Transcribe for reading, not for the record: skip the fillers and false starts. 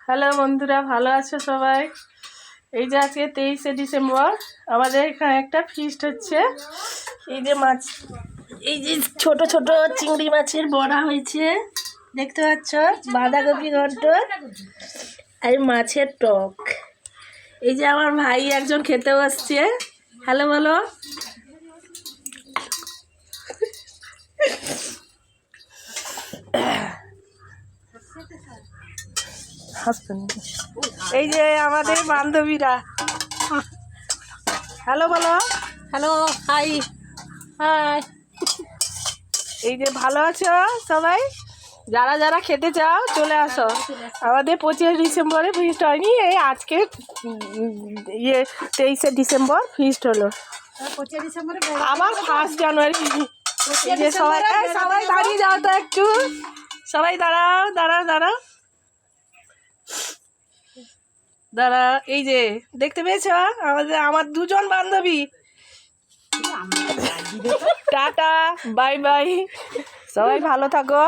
Hello বন্ধুরা, ভালো আছো সবাই? এই যে আজকে 23শে ডিসেম্বর আমাদের এখানে একটা ফিস্ট হচ্ছে। এই যে মাছ, এই যে ছোট ছোট চিংড়ি মাছের বড়া হয়েছে দেখতে পাচ্ছ, বাঁধাকপি ঘন্ট আর মাছের টক। এই যে আমার ভাই একজন খেতে বসছে। হ্যালো বলো। এই যে আমাদের বান্ধবীরা, হ্যালো বলো। Hello, high high. এই যে ভালো আছো সবাই? যারা যারা খেতে চাও চলে আসো। আমাদের 25 ডিসেম্বরে ফিস্ট হয়নি, এই আজকে 23শে ডিসেম্বর ফিস্ট হলো। 25 ডিসেম্বরে আবার 1 জানুয়ারি। এই যে সবাই সবাই দাঁড়িয়ে যাও তো একটু, সবাই দাঁড়াও দাঁড়াও দাঁড়াও দাঁড়া। এই যে দেখতে পেয়েছো আমার দুজন বান্ধবী। টাটা, বাই বাই, সবাই ভালো থাকো।